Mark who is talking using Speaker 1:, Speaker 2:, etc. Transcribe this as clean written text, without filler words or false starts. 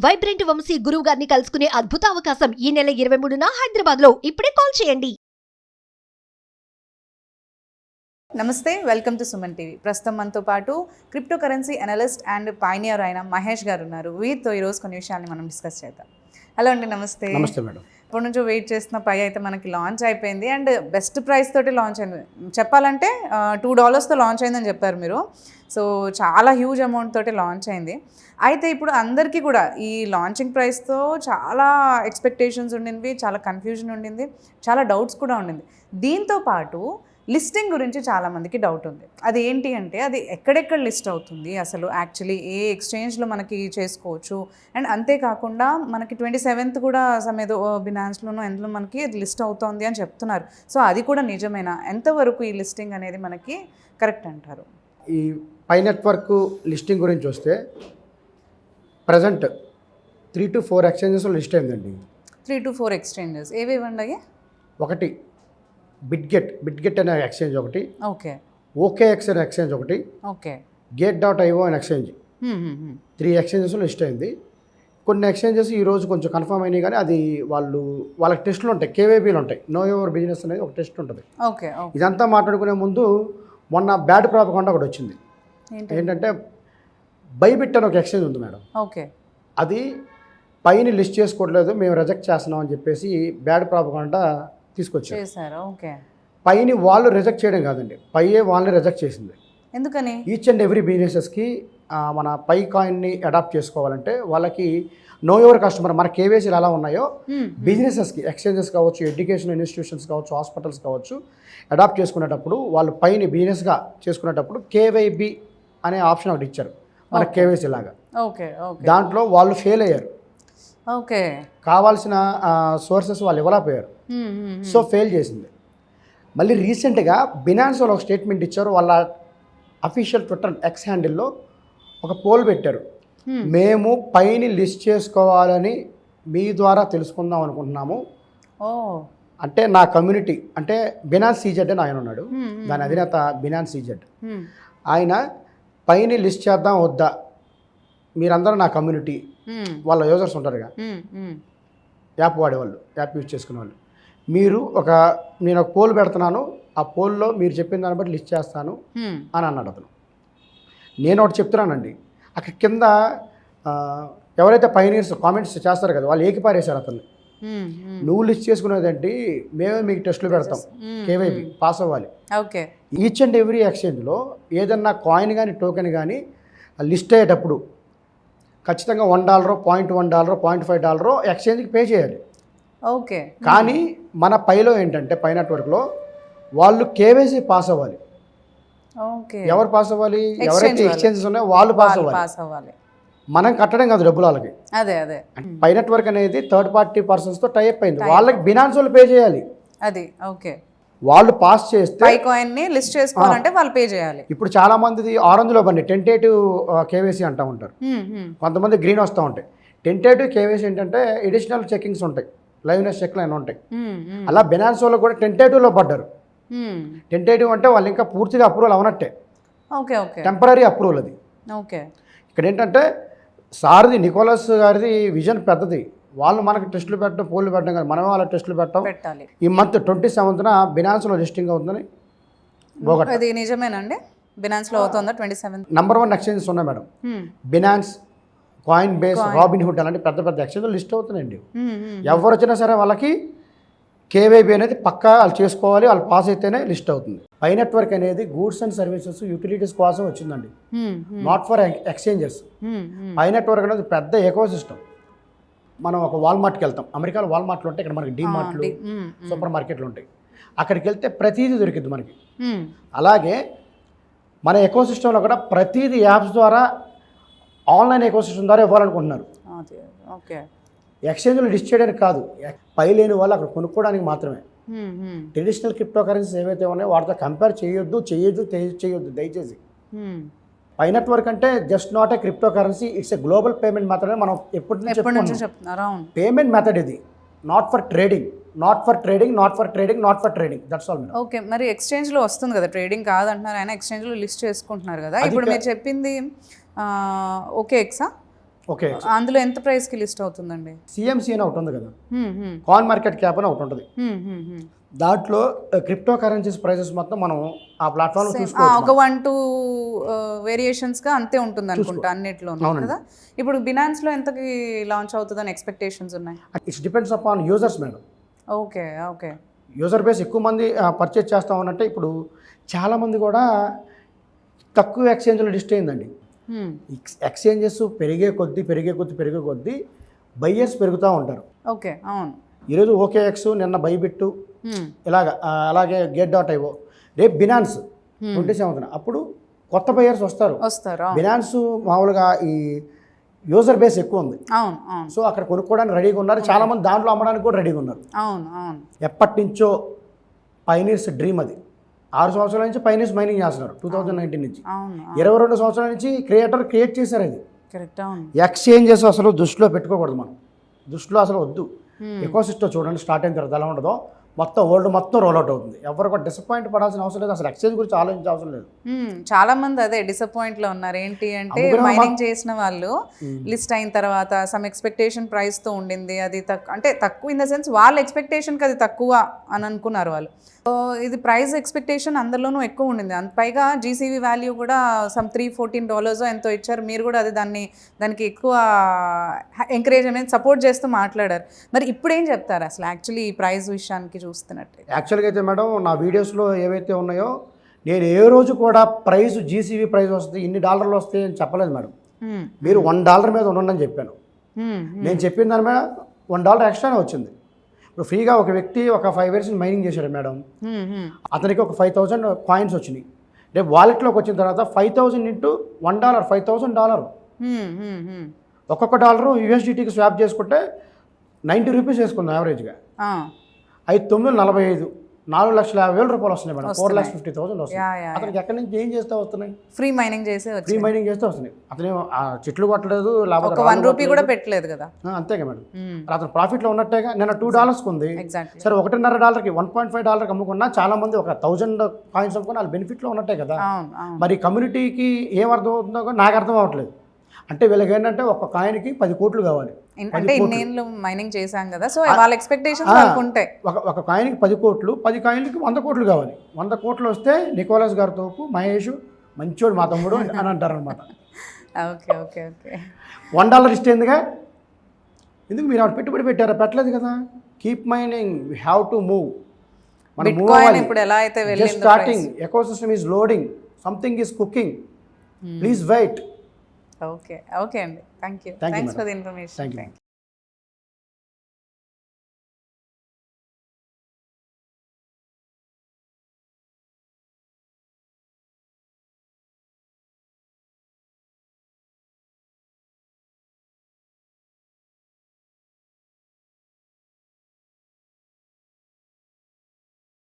Speaker 1: Vibrant Vamsi గురువు గారిని కలుసుకునే అద్భుత అవకాశం ఈ నెల 23న హైదరాబాద్ లో. ఇప్పుడే కాల్ చేయండి.
Speaker 2: నమస్తే, వెల్కమ్ టు సుమన్ టీవీ. ప్రస్తుతం మనతో పాటు crypto currency analyst and pioneer అయిన మహేష్ గారు ఉన్నారు. వీరితో ఈరోజు కొన్ని విషయాల్ని మనం డిస్కస్ చేద్దాం. హలో అండి, నమస్తే.
Speaker 3: నమస్తే మేడం.
Speaker 2: ఇప్పటి నుంచో వెయిట్ చేస్తున్న పై అయితే మనకి లాంచ్ అయిపోయింది అండ్ బెస్ట్ ప్రైస్ తోటి లాంచ్ అయింది. చెప్పాలంటే $2తో లాంచ్ అయిందని చెప్పారు మీరు. సో చాలా హ్యూజ్ అమౌంట్ తోటి లాంచ్ అయింది. అయితే ఇప్పుడు అందరికీ కూడా ఈ లాంచింగ్ ప్రైస్తో చాలా ఎక్స్పెక్టేషన్స్ ఉండింది, చాలా కన్ఫ్యూజన్ ఉండింది, చాలా డౌట్స్ కూడా ఉండింది. దీంతో పాటు లిస్టింగ్ గురించి చాలామందికి డౌట్ ఉంది. అది ఏంటి అంటే అది ఎక్కడెక్కడ లిస్ట్ అవుతుంది, అసలు యాక్చువల్లీ ఏ ఎక్స్చేంజ్లో మనకి చేసుకోవచ్చు, అండ్ అంతేకాకుండా మనకి 27th కూడా ఏదో బినాన్స్లోనో ఎందులో మనకి అది లిస్ట్ అవుతుంది అని చెప్తున్నారు. సో అది కూడా నిజమేనా? ఎంతవరకు ఈ లిస్టింగ్ అనేది మనకి కరెక్ట్ అంటారు?
Speaker 3: ఈ పై నెట్వర్క్ లిస్టింగ్ గురించి వస్తే ప్రజెంట్ 3 to 4 ఎక్స్చేంజెస్లో లిస్ట్ అయిందండి.
Speaker 2: 3 to 4 ఎక్స్చేంజెస్ ఏవేవండి?
Speaker 3: ఒకటి బిట్గెట్ అనే ఎక్స్చేంజ్ ఒకటి,
Speaker 2: ఓకే,
Speaker 3: OKX అనే ఎక్స్చేంజ్ ఒకటి,
Speaker 2: ఓకే,
Speaker 3: Gate.io అనే ఎక్స్చేంజ్. 3 ఎక్స్చేంజెస్లో లిస్ట్ అయింది. కొన్ని ఎక్స్చేంజెస్ ఈరోజు కొంచెం కన్ఫర్మ్ అయినాయి, కానీ అది వాళ్ళకి టెస్టులు ఉంటాయి, KYBలు ఉంటాయి. నో యువర్ బిజినెస్ అనేది ఒక టెస్ట్ ఉంటుంది.
Speaker 2: ఓకే.
Speaker 3: ఇదంతా మాట్లాడుకునే ముందు మొన్న బ్యాడ్ ప్రాపగాండా ఒకటి వచ్చింది. ఏంటంటే బైబిట్ అని ఒక ఎక్స్చేంజ్ ఉంది మేడం.
Speaker 2: ఓకే,
Speaker 3: అది పైన లిస్ట్ చేసుకోవట్లేదు, మేము రిజెక్ట్ చేస్తున్నాం అని చెప్పేసి బ్యాడ్ ప్రాపగాండా తీసుకొచ్చారు.
Speaker 2: ఓకే,
Speaker 3: పైని వాళ్ళు రిజెక్ట్ చేయడం కాదండి, పైయే వాళ్ళని రిజెక్ట్ చేసింది.
Speaker 2: ఎందుకని?
Speaker 3: ఈచ్ అండ్ ఎవ్రీ బిజినెసెస్కి మన పై కాయిన్ని అడాప్ట్ చేసుకోవాలంటే వాళ్ళకి నో యువర్ కస్టమర్ మన కేవైసీలు ఎలా ఉన్నాయో బిజినెసెస్కి, ఎక్స్చేంజెస్ కావచ్చు, ఎడ్యుకేషన్ ఇన్స్టిట్యూషన్స్ కావచ్చు, హాస్పిటల్స్ కావచ్చు, అడాప్ట్ చేసుకునేటప్పుడు వాళ్ళు పైన బిజినెస్గా చేసుకునేటప్పుడు KYB అనే ఆప్షన్ ఒకటి ఇచ్చారు మన కేవైసీ లాగా.
Speaker 2: ఓకే,
Speaker 3: దాంట్లో వాళ్ళు ఫెయిల్ అయ్యారు.
Speaker 2: ఓకే,
Speaker 3: కావాల్సిన సోర్సెస్ వాళ్ళు ఇవ్వలేకపోయారు. సో ఫెయిల్ చేసింది. మళ్ళీ రీసెంట్గా బినాన్స్ వాళ్ళు ఒక స్టేట్మెంట్ ఇచ్చారు. వాళ్ళ అఫీషియల్ ట్విట్టర్ ఎక్స్ హ్యాండిల్లో ఒక పోల్ పెట్టారు. మేము పైని లిస్ట్ చేసుకోవాలని మీ ద్వారా తెలుసుకుందాం అనుకుంటున్నాము. అంటే నా కమ్యూనిటీ, అంటే బినాన్స్ CZ అని ఆయన ఉన్నాడు, దాని అధినేత బినాన్స్ CZ. ఆయన పైన లిస్ట్ చేద్దాం వద్దా, మీరందరూ నా కమ్యూనిటీ, వాళ్ళ యూజర్స్ ఉంటారుగా, యాప్ వాడేవాళ్ళు, యాప్ యూజ్ చేసుకునే వాళ్ళు, నేను ఒక పోల్ పెడుతున్నాను, ఆ పోల్లో మీరు చెప్పిన దాన్ని బట్టి లిస్ట్ చేస్తాను అని అన్నాడు అతను. నేను ఒకటి చెప్తున్నానండి, అక్కడ కింద ఎవరైతే పైనీర్స్ కామెంట్స్ చేస్తారు కదా, వాళ్ళు ఏకిపారేశారు అతన్ని. నువ్వు లిస్ట్ చేసుకునేదంటే మేమే మీకు టెస్టులు పెడతాం, KYB పాస్ అవ్వాలి.
Speaker 2: ఓకే.
Speaker 3: ఈచ్ అండ్ ఎవ్రీ ఎక్స్చేంజ్లో ఏదన్నా కాయిన్ కానీ టోకెన్ కానీ లిస్ట్ అయ్యేటప్పుడు ఖచ్చితంగా $1, $0.1, $0.5 ఎక్స్చేంజ్కి పే చేయాలి.
Speaker 2: ఓకే.
Speaker 3: కానీ మన పైలో ఏంటంటే పై నెట్వర్క్లో వాళ్ళు KYC పాస్ అవ్వాలి.
Speaker 2: ఓకే.
Speaker 3: ఎవరు పాస్ అవ్వాలి? ఎవరైతే ఎక్స్చేంజెస్ ఉన్నాయో వాళ్ళు పాస్ అవ్వాలి. మనం కట్టడం కాదు డబ్బులు వాళ్ళకి.
Speaker 2: అదే
Speaker 3: పై నెట్వర్క్ అనేది థర్డ్ పార్టీ పర్సన్స్తో టైప్ అయింది, వాళ్ళకి బినాన్స్ వాళ్ళు పే చేయాలి.
Speaker 2: అది ఓకే.
Speaker 3: వాళ్ళు పాస్ చేస్తే
Speaker 2: పై కాయిన్ ని లిస్ట్ చేసుకోవాలంటే వాళ్ళు పే చేయాలి.
Speaker 3: ఇప్పుడు చాలా మందిది ఆరెంజ్లో బండి టెంటేటివ్ KYC అంటూ ఉంటారు, కొంతమంది గ్రీన్ వస్తూ ఉంటాయి. టెంటేటివ్ KYC ఏంటంటే ఎడిషనల్ చెకింగ్స్ ఉంటాయి, లైవ్నెస్ చెక్లు అయినా ఉంటాయి. అలా బినాన్స్ వాళ్ళు కూడా టెంటేటివ్లో పడ్డారు. టెంటేటివ్ అంటే వాళ్ళు ఇంకా పూర్తిగా అప్రూవల్ అవనట్టే, టెంపరీ అప్రూవల్ అది.
Speaker 2: ఓకే.
Speaker 3: ఇక్కడ ఏంటంటే సార్ది నికోలస్ గారిది విజన్ పెద్దది, వాళ్ళు మనకు టెస్టులు పెట్టడం, పోల్లు పెట్టడం కాదు, మనమే వాళ్ళ టెస్టులు పెట్టాలి. ఈ మంత్ 27న బినాన్స్లో లిస్టింగ్ అవుతుందని బోగట్టా.
Speaker 2: అది నిజమేనండి? బినాన్స్లో అవుతుందా 27?
Speaker 3: నంబర్ 1 ఎక్స్చేంజెస్ ఉన్నాయి madam, Binance, Coinbase, Robinhood అలాంటి పెద్ద పెద్ద ఎక్స్చేంజ్లు లిస్ట్ అవుతున్నాయండి. ఎవరు వచ్చినా సరే వాళ్ళకి KYB అనేది పక్కా వాళ్ళు చేసుకోవాలి, వాళ్ళు పాస్ అయితేనే లిస్ట్ అవుతుంది. పై నెట్వర్క్ అనేది గూడ్స్ అండ్ సర్వీసెస్, యూటిలిటీస్ కోసం వచ్చిందండి, not for exchanges. Pi network అనేది పెద్ద ఎకో సిస్టమ్. మనం ఒక వాల్మార్ట్కి వెళ్తాం, అమెరికాలో వాల్మార్ట్లు ఉంటాయి, ఇక్కడ మనకి డీమార్ట్లు, సూపర్ మార్కెట్లు ఉంటాయి. అక్కడికి వెళ్తే ప్రతిదీ దొరికింది మనకి. అలాగే మన ఎకో సిస్టంలో కూడా ప్రతిదీ యాప్స్ ద్వారా, ఆన్లైన్ ఎకో సిస్టమ్ ద్వారా ఇవ్వాలనుకుంటున్నారు. ఎక్స్చేంజ్లో లిస్ట్ చేయడానికి కాదు, పై లేని వాళ్ళు అక్కడ కొనుక్కోవడానికి మాత్రమే. ట్రెడిషనల్ క్రిప్టో కరెన్సీస్ ఏవైతే ఉన్నాయో వాటితో కంపేర్ చేయొద్దు దయచేసి. పై నెట్వర్క్ అంటే just not a crypto currency, it's a global payment method. మనం ఎప్పటి నుంచి చెప్తున్నాం, పేమెంట్ మెథడ్ ఇది, not for trading, that's all.
Speaker 2: Okay. మరి ఎక్స్చేంజ్లో వస్తుంది కదా, ట్రేడింగ్ కాదంటున్నారు ఆయన, ఎక్స్చేంజ్లో లిస్ట్ చేసుకుంటున్నారు కదా. ఇప్పుడు మీరు చెప్పింది OKX
Speaker 3: ఓకే
Speaker 2: అందులో ఎంత ప్రైస్కి లిస్ట్ అవుతుందండి?
Speaker 3: సిఎంసి అని ఒకటి ఉంది కదా, కాయిన్ మార్కెట్ క్యాప్ అని ఒకటి ఉంటుంది. దాంట్లో క్రిప్టో కరెన్సీస్ ప్రైసెస్ మొత్తం మనం ఆ ప్లాట్ఫామ్లో చూసుకోవచ్చు.
Speaker 2: ఒక 1-2 వేరియేషన్స్గా అంతే ఉంటుంది అనుకుంటా అన్నిట్లో కదా. ఇప్పుడు బినాన్స్లో ఎంతకి లాంచ్ అవుతుందని ఎక్స్పెక్టేషన్స్ ఉన్నాయి?
Speaker 3: It's depends upon users madam.
Speaker 2: Okay okay.
Speaker 3: User base ఎక్కువ మంది పర్చేజ్ చేస్తా ఉన్నట్టే ఇప్పుడు చాలామంది కూడా తక్కువ ఎక్స్చేంజ్లో లిస్ట్ అయిందండి. ఎక్స్చేంజెస్ పెరిగే కొద్దీ బయ్యర్స్ పెరుగుతూ ఉంటారు.
Speaker 2: ఓకే, అవును.
Speaker 3: ఈరోజు OKX, నిన్న బైబిట్, అలాగే గేట్.io, రేపు బినాన్స్ 27న, అప్పుడు కొత్త బయ్యర్స్ వస్తారు. బినాన్స్ మామూలుగా ఈ యూజర్ బేస్ ఎక్కువ ఉంది.
Speaker 2: అవును అవును.
Speaker 3: సో అక్కడ కొనుక్కోవడానికి రెడీగా ఉన్నారు, చాలామంది దాంట్లో అమ్మడానికి కూడా రెడీగా ఉన్నారు.
Speaker 2: అవును అవును.
Speaker 3: ఎప్పటి నుంచో పైనీర్స్ డ్రీమ్ అది. 6 సంవత్సరాల నుంచి పైనీర్స్ మైనింగ్ చేస్తున్నారు 2019 నుంచి. 22 సంవత్సరాల నుంచి క్రియేట్ చేశారు అది.
Speaker 2: కరెక్ట్. అవును.
Speaker 3: ఎక్స్చేంజెస్ అసలు దృష్టిలో పెట్టుకోకూడదు, మనం దృష్టిలో అసలు వద్దు. ఎకోసిస్టమ్ చూడండి స్టార్ట్ అయిన తర్వాత ఎలా ఉండదో, మొత్తం వరల్డ్ మొత్తం రోల్అవుట్ అవుతుంది. ఎవరు కూడా డిసప్పాయింట్ పడాల్సిన అవసరం లేదు, అసలు ఎక్స్చేంజ్ గురించి ఆలోచించే అవసరం లేదు.
Speaker 2: చాలా మంది అదే డిసప్పాయింట్ లో ఉన్నారు. ఏంటి అంటే మైనింగ్ చేసిన వాళ్ళు లిస్ట్ అయిన తర్వాత సమ్ ఎక్స్పెక్టేషన్ ప్రైస్ తో ఉండింది, అది అంటే తక్కువ ఇన్ ద సెన్స్ వాళ్ళ ఎక్స్పెక్టేషన్ కి అది తక్కువ అని అనుకున్నారు వాళ్ళు. ఇది ప్రైస్ ఎక్స్పెక్టేషన్ అందరిలోనూ ఎక్కువ ఉండింది. పైగా జీసీవీ వాల్యూ కూడా సమ్ $314 ఎంతో ఇచ్చారు. మీరు కూడా అది దానికి ఎక్కువ ఎంకరేజ్ అనేది సపోర్ట్ చేస్తూ మాట్లాడారు. మరి ఇప్పుడు ఏం చెప్తారు అసలు యాక్చువల్లీ ఈ ప్రైస్ విషయానికి చూస్తున్నట్టు?
Speaker 3: యాక్చువల్గా అయితే మేడం, నా వీడియోస్లో ఏవైతే ఉన్నాయో నేను ఏ రోజు కూడా ప్రైస్ జీసీవీ ప్రైస్ వస్తుంది ఇన్ని డాలర్లు వస్తాయి అని చెప్పలేదు మేడం. మీరు $1 మీద ఉండండి చెప్పాను. నేను చెప్పిన దాని మీద $1 ఎక్స్ట్రానే వచ్చింది. ఇప్పుడు ఫ్రీగా ఒక వ్యక్తి ఒక 5 years మైనింగ్ చేశాడు మేడం, అతనికి ఒక 5,000 కాయిన్స్ వచ్చినాయి. రేపు వాలెట్లోకి వచ్చిన తర్వాత 5,000 ఇంటూ $1 $5,000. ఒక్కొక్క డాలరు USDTకి స్వాప్ చేసుకుంటే ₹90 వేసుకుందాం యావరేజ్గా. 5,945 $4,50,000 వస్తున్నాయి మేడం. 4,50,000 వస్తున్నాయి. అతనికి ఎక్కడి నుంచి ఏం చేస్తే వస్తున్నాయి?
Speaker 2: ఫ్రీ మైనింగ్ చేస్తే
Speaker 3: వస్తున్నాయి. అతను చెట్లు కొట్టలేదు,
Speaker 2: లేకపోతే ₹1 కూడా పెట్టలేదు కదా.
Speaker 3: అంతేగా మేడం. అతను ప్రాఫిట్లో ఉన్నట్టేగా. నిన్న $2 ఉంది, సరే $1.5కి $1.5 అమ్ముకున్నా చాలా మంది ఒక 1,000 కాయిన్స్ అమ్ముకుని వాళ్ళు బెనిఫిట్లో ఉన్నట్టే కదా. మరి కమ్యూనిటీకి ఏం అర్థం అవుతుందో నాకు అర్థం అవ్వట్లేదు. అంటే వీళ్ళకి ఏంటంటే ఒక కాయిన్కి 10 కోట్లు కావాలి.
Speaker 2: అంటే ఇన్నేళ్ళు మైనింగ్ చేశాం కదా, సో వాళ్ళ ఎక్స్పెక్టేషన్స్ వాళ్ళకు ఉంటాయి.
Speaker 3: ఒక కాయిన్కి 10 కోట్లు, 10 కాయిన్లకి 100 కోట్లు కావాలి. 100 కోట్లు వస్తే నికోలస్ గారి తోపు మహేష్ మంచోడు మా తమ్ముడు అని అంటారు అనమాట.
Speaker 2: Okay okay okay.
Speaker 3: $1 ఇస్తే ఎందుగా, ఎందుకు మీరు ఆవిడ పెట్టుబడి పెట్టారా? పెట్టలేదు కదా. Keep mining, we have to move. మనం మూవ్ అవ్వాలి.
Speaker 2: ఇప్పుడు ఎలా అయితే
Speaker 3: just starting, ecosystem is loading, something is cooking, please wait.
Speaker 2: Okay okay అండి. Thank you. Thanks for the information.